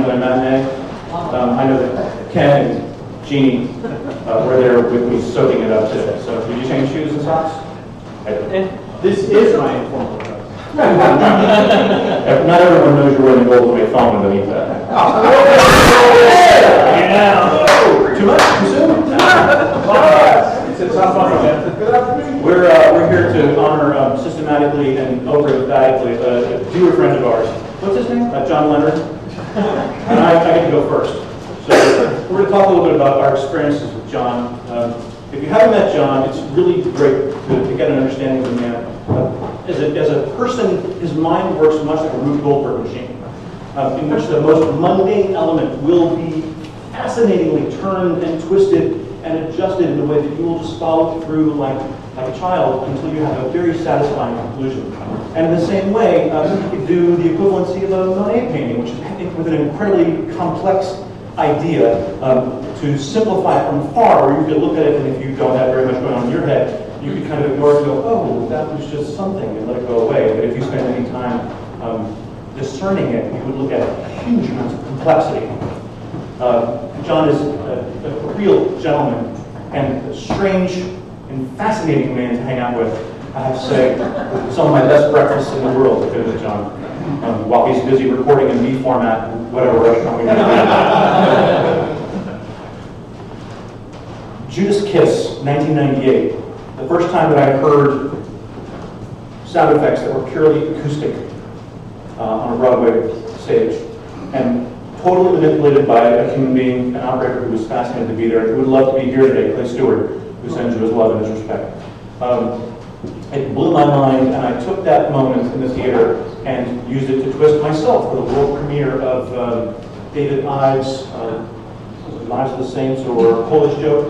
Sunday matinee. I know that Ken and Jeannie were there with me soaking it up today. So did you change shoes and socks? This is my informal dress. Not everyone knows you're wearing gold with a thong underneath that. Yeah. Too much? Too soon? It's a tough one, man. Good afternoon. We're here to honor systematically and over-emphatically a dear friend of ours. What's his name? John Leonard. And I get to go first. So we're going to talk a little bit about our experiences with John. If you haven't met John, it's really great to get an understanding of the man. As a person, his mind works much like a Rube Goldberg machine, in which the most mundane element will be fascinatingly turned and twisted and adjusted in a way that you will just follow through like a child until you have a very satisfying conclusion. And in the same way, you could do the equivalency of a Monet painting, which is with an incredibly complex idea to simplify from far, where you could look at it, and if you don't have very much going on in your head, you could kind of ignore it and go, oh, that was just something, and let it go away. But if you spend any time discerning it, you would look at huge amounts of complexity. John is a real gentleman and a strange and fascinating man to hang out with. I have to say, some of my best breakfasts in the world have been with John, while he's busy recording in V format, whatever restaurant we go. Judas Kiss, 1998. The first time that I heard sound effects that were purely acoustic on a Broadway stage, and totally manipulated by a human being, an operator who was fascinated to be there, who would love to be here today, Clay Stewart, who sends you his love and his respect. It blew my mind, and I took that moment in the theater and used it to twist myself for the world premiere of David Ives' Lives of the Saints, or Polish Joke,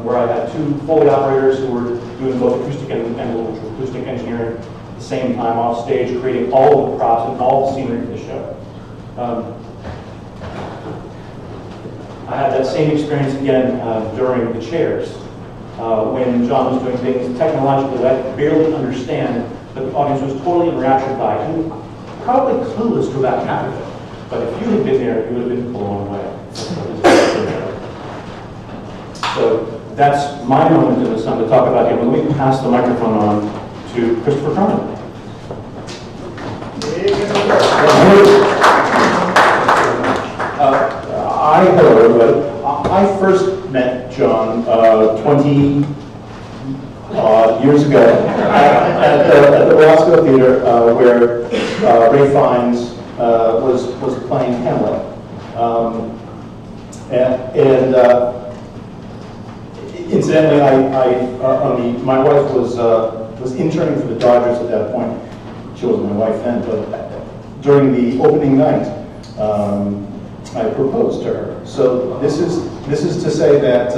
where I had two Foley operators who were doing both acoustic and acoustic engineering at the same time off stage, creating all of the props and all the scenery for the show. I had that same experience again during the chairs, when John was doing things technologically that I could barely understand, but the audience was totally enraptured by, and probably clueless to about half of it. But if you had been there, you would have been blown away. So that's my moment in the sun to talk about him. Let me pass the microphone on to Christopher Cronin. Hello everybody. I first met John 20 years ago at the Roscoe Theater, where Ray Fiennes was playing Hamlet, incidentally, my wife was interning for the Dodgers at that point. She wasn't my wife then, but during the opening night, I proposed to her. So this is to say that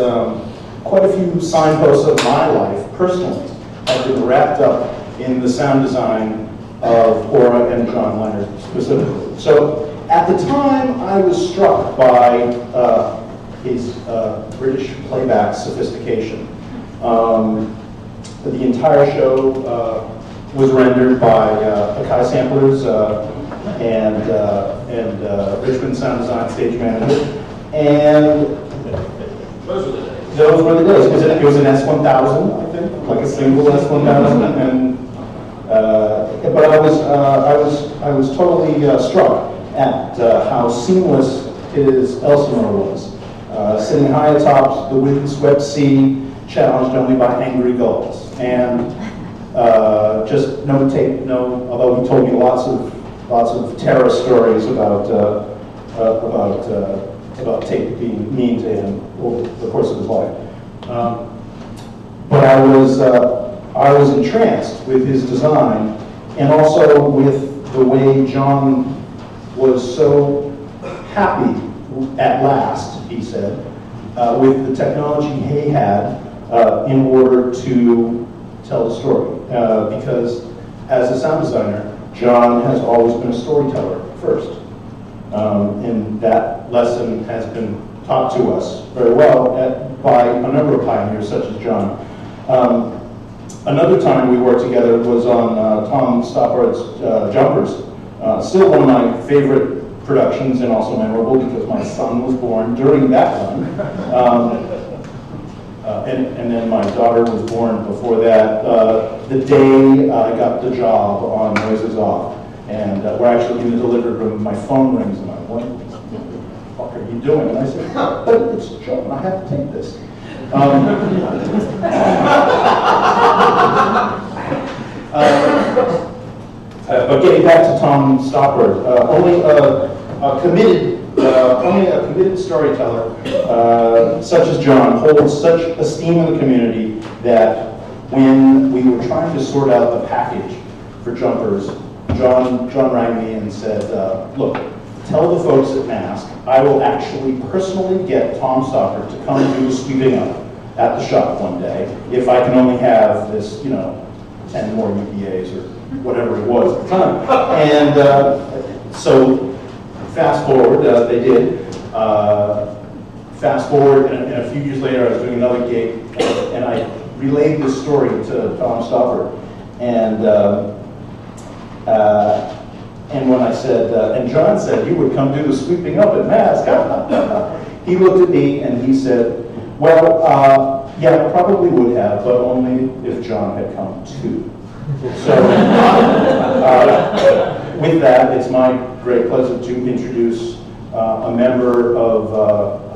quite a few signposts of my life, personally, have been wrapped up in the sound design of Aura and John Leonard specifically. So at the time, I was struck by his British playback sophistication. The entire show was rendered by Akai samplers and Richmond sound design stage manager, and those were the days. It was an S1000, I think, like a single S1000, and but I was totally struck at how seamless his Elsinore was, sitting high atop the windswept sea, challenged only by angry gulls, and just no tape, although he told me lots of terror stories about tape being mean to him over the course of his life. But I was entranced with his design, and also with the way John was so happy at last, he said, with the technology he had in order to tell the story. Because as a sound designer, John has always been a storyteller first. And that lesson has been taught to us very well by a number of pioneers such as John. Another time we worked together was on Tom Stoppard's Jumpers. Still one of my favorite productions, and also memorable because my son was born during that one. And then my daughter was born before that. The day I got the job on Noises Off, and we're actually in the delivery room, my phone rings, and I'm like, what the fuck are you doing? And I said, but it's John, I have to take this. But getting back to Tom Stoppard, only a committed storyteller such as John holds such esteem in the community that when we were trying to sort out the package for Jumpers, John rang me and said, look, tell the folks at Mask, I will actually personally get Tom Stoppard to come do the sweeping up at the shop one day if I can only have this, 10 more UPAs or whatever it was at the time. And so fast forward, they did. Fast forward, and a few years later I was doing another gig, and I relayed this story to Tom Stoppard. And when I said, and John said, you would come do the sweeping up at Mask, he looked at me and he said, well, yeah, I probably would have, but only if John had come too. So with that, it's my great pleasure to introduce a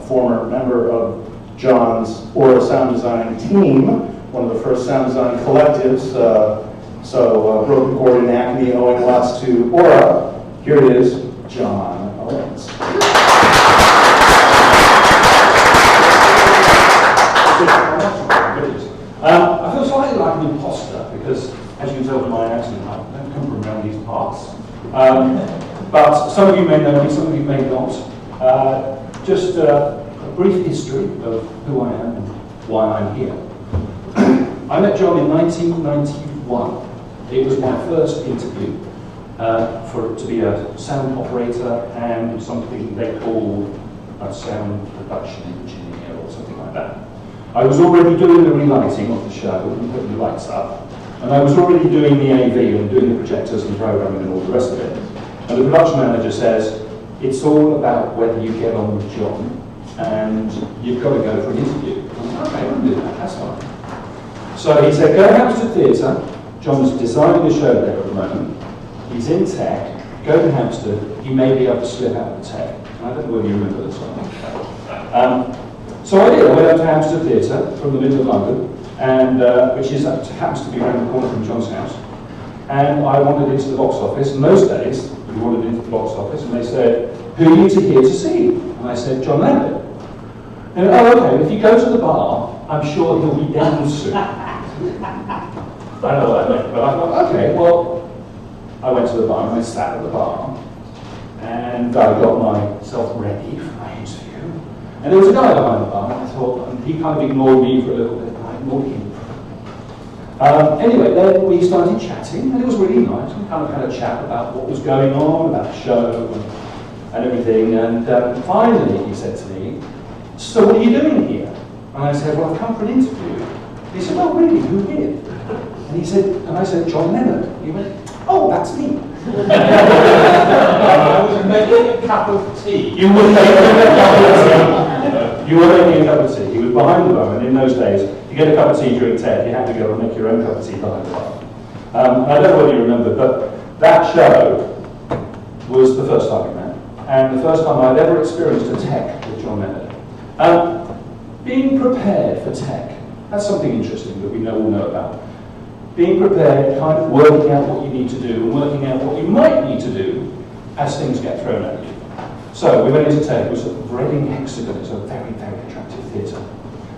former member of John's Aura sound design team, one of the first sound design collectives. So Broken Chord and Acme owing lots to Aura. Here it is, John Owens. I feel slightly like an imposter because, as you can tell from my accent, I don't come from around these parts. But some of you may know me, some of you may not. Just a brief history of who I am and why I'm here. I met John in 1991. It was my first interview to be a sound operator and something they call a sound production engineer or something like that. I was already doing the relighting of the show and putting the lights up, and I was already doing the AV and doing the projectors and programming and all the rest of it. And the production manager says, it's all about whether you get on with John, and you've got to go for an interview. I'm like, okay, I'll do that, that's fine. So he said, go to Hampstead Theatre. John's designing the show there at the moment. He's in tech. Go to Hampstead. He may be able to slip out of tech. I don't know whether you remember this one. So I did. I went up to Hampstead Theatre from the middle of London, and which happens to be around the corner from John's house. And I wandered into the box office. In those days, we wandered into the box office, and they said, "Who are you here to see?" And I said, "John Leonard." And oh, okay. If you go to the bar, I'm sure he'll be down soon. I don't know what that meant, but I thought, okay, well, I went to the bar and I sat at the bar, and I got myself ready for my interview. And there was a guy behind the bar, and I thought, and he kind of ignored me for a little bit, and I ignored him. Anyway, then we started chatting, and it was really nice. We kind of had a chat about what was going on, about the show, and everything. And finally, he said to me, "So what are you doing here?" And I said, "Well, I've come for an interview." He said, "Oh, really? Who did?" And he said, and I said, "John Leonard." He went, "Oh, that's me." I was making a cup of tea. You were making a cup of tea. You were making a cup of tea. He was behind the bar, and in those days, to get a cup of tea during TED, you had to go and make your own cup of tea behind the bar. And I don't know whether you remember, but that show was the first time we met, and the first time I'd ever experienced a tech with John Leonard. Being prepared for tech, that's something interesting that we all know about. Being prepared, kind of working out what you need to do, and working out what you might need to do as things get thrown at you. So we went into tech. It was at Reading Hexagon. It's a very, very attractive theatre.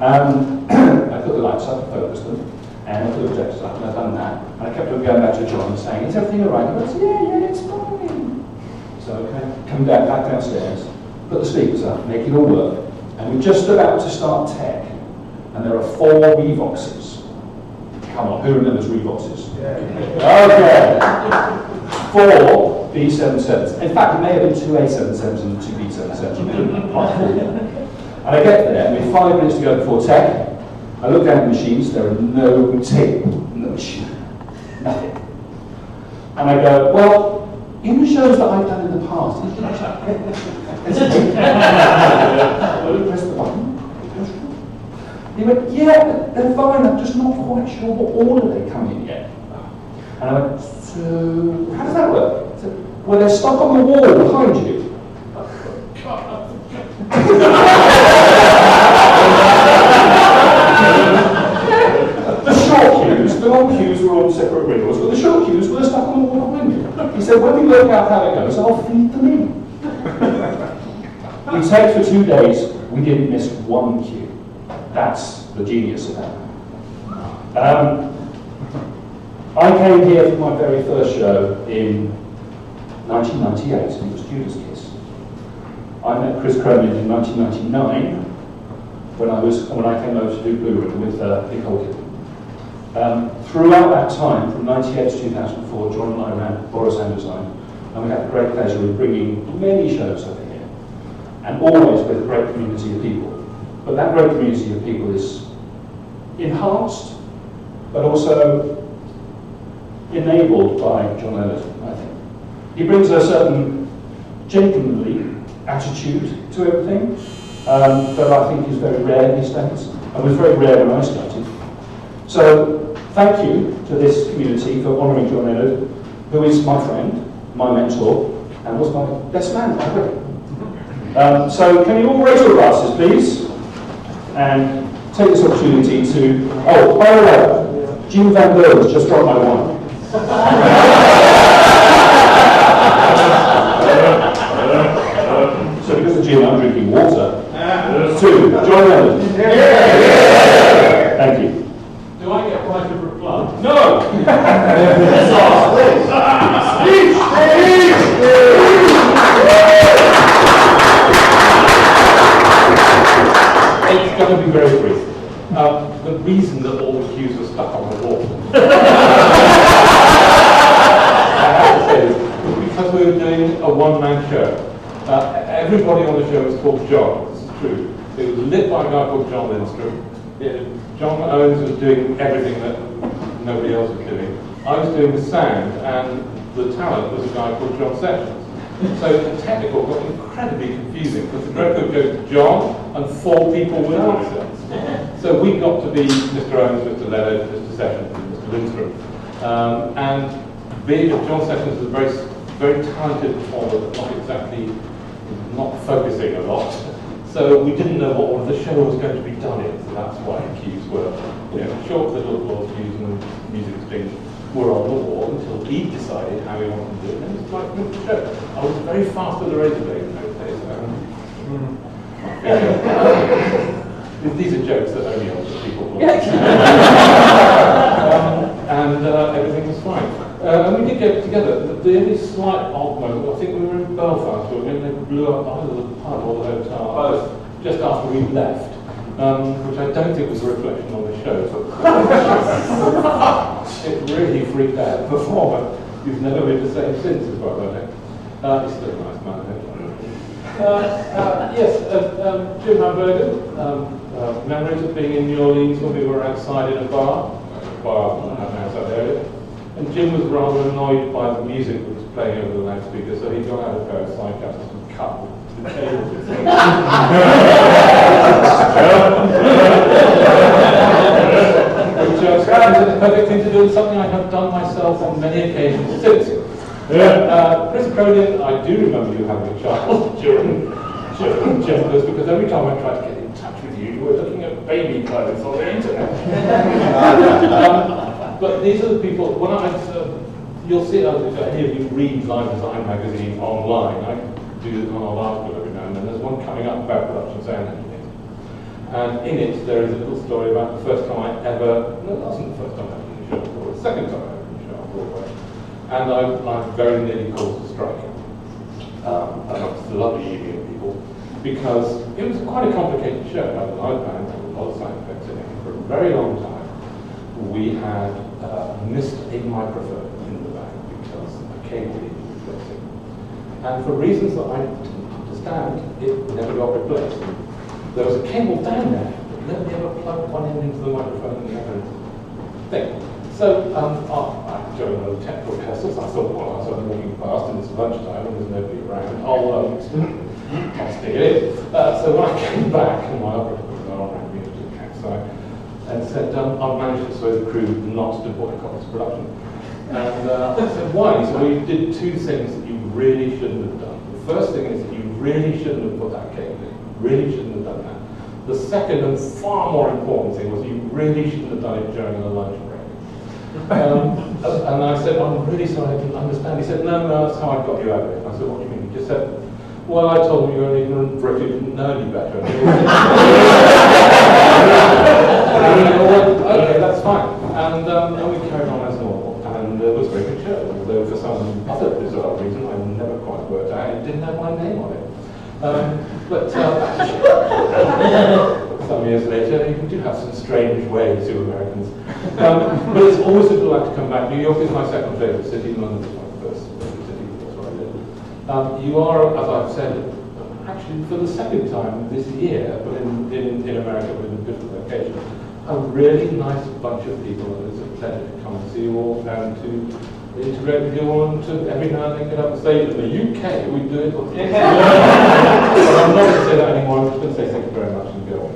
I put the lights up, focused them, and I put the projectors up, and I've done that. And I kept on going back to John and saying, "Is everything all right?" And I said, "Yeah, it's fine." So okay, come back downstairs, put the speakers up, make it all work, and we're just about to start tech, and there are 4 Revoxes. Come on, who remembers Revoxes? Yeah. Okay. 4 B77s. In fact, it may have been 2 A77s and 2 B77s. And I get there, and with 5 minutes to go before tech, I look down at the machines, there are no tape, no machine, nothing. And I go, well, in the shows that I've done in the past, press the button. He went, yeah, they're fine, I'm just not quite sure what order they come in yet. And I went, so how does that work? He said, well, they're stuck on the wall behind you. The short queues, the long queues were on separate windows, but the short queues were stuck on the wall behind you. He said, when we work out how that goes, I'll feed them in. We taped for 2 days, we didn't miss one queue. That's the genius of that. I came here for my very first show in 1998, and it was Judas Kiss. I met Chris Cronin in 1999 when I came over to do Blue Room with Nicole Kidman. Throughout that time, from 98 to 2004, John and I ran Boris Design, and we had the great pleasure of bringing many shows over here, and always with a great community of people. But that great community of people is enhanced, but also enabled by John Leonard, I think. He brings a certain gentlemanly attitude to everything that I think is very rare these days, and was very rare when I started. So thank you to this community for honouring John Leonard, who is my friend, my mentor, and was my best man, by the way. So can you all raise your glasses, please? And take this opportunity to, oh, by the way, Jim Van Burns just dropped my wine. So because of Jim, I'm drinking water. 2, John Leonard. Thank you. Do I get right to reply? No! It's going to be very brief. The reason that all the queues were stuck on the wall, I have to say this, was because we were doing a one-man show. Everybody on the show was called John, this is true. It was lit by a guy called John Lindstrom. John Owens was doing everything that nobody else was doing. I was doing the sound, and the talent was a guy called John Sessions. So the technical got incredibly confusing because the group would go to John and 4 people would answer. So we got to be Mr. Owens, Mr. Leonard, Mr. Sessions, and Mr. Lindstrom. And being that John Sessions was a very, very talented performer, but not focusing a lot. So we didn't know what order the show was going to be done in, so that's why the cues were, short little applause cues and music strings were on the wall until he decided how he wanted to do it, and it was quite good to show. I was very fast with the razor blade in those days. These are jokes that only older people will. And everything was fine. And we did get together. The only slight odd moment, I think we were in Belfast, when they blew up either the pub or the hotel, just after we left, which I don't think was a reflection on the show. It really freaked out the performer. He's never been the same since, as far as I know. He's still a nice man. Yes, Jim Hamburger. Memories of being in New Orleans when we were outside in a bar in an outside area. And Jim was rather annoyed by the music that was playing over the loudspeaker, so he got out a pair of side cutters and cut the table. Which is the perfect thing to do, and something I have done myself on many occasions since. Chris Cronin, I do remember you having a child during Jumpers, because every time I tried to get in touch with you, you were looking at baby clothes on the internet. But these are the people, when you'll see, if any of you read Live Design magazine online, I do an article every now and then. There's one coming up about production sound engineers. And in it, there is a little story about the first time I ever, no, it wasn't the first time I ever did a show on Broadway, the second time I ever did a show on Broadway. And I very nearly caused a strike amongst the lovely evening of people, because it was quite a complicated show. I had a live band, had a lot of sound effects in it. For a very long time, we had missed a microphone in the band because a cable needed replacing. And for reasons that I didn't understand, it never got replaced. There was a cable down there, but nobody ever plugged one end into the microphone and the other thing. So I'm doing a technical rehearsals. I thought, well, as I'm walking past and it's lunchtime and there's nobody around, I'll stick it in. So when I came back, and my operator was around me to the campsite and said, I've managed to persuade the crew not to boycott this production. And I said, why? So we did two things that you really shouldn't have done. The first thing is that you really shouldn't have put that cable in. Really shouldn't have done that. The second and far more important thing was you really shouldn't have done it during a lunch break. And I said, I'm really sorry, I didn't understand. He said, no, that's how I got you out of it. I said, what do you mean? He just said, well, I told him you were an ignorant Brit who didn't know any better. And he went, okay, that's fine. And we carried on as normal. And it was a very good show, although for some other bizarre reason, I never quite worked out. It didn't have my name on it. But some years later, you do have some strange ways, you Americans. But it's always a delight to come back. New York is my second favourite city. London is my first favourite city. That's where I live. You are, as I've said, actually for the second time this year, but in America with a different location, a really nice bunch of people. It's a pleasure to come and see you all and to integrate with you all and to every now and then get up and say, in the UK, we do it. But I'm not going to say that anymore. I'm just going to say thank you very much and go on.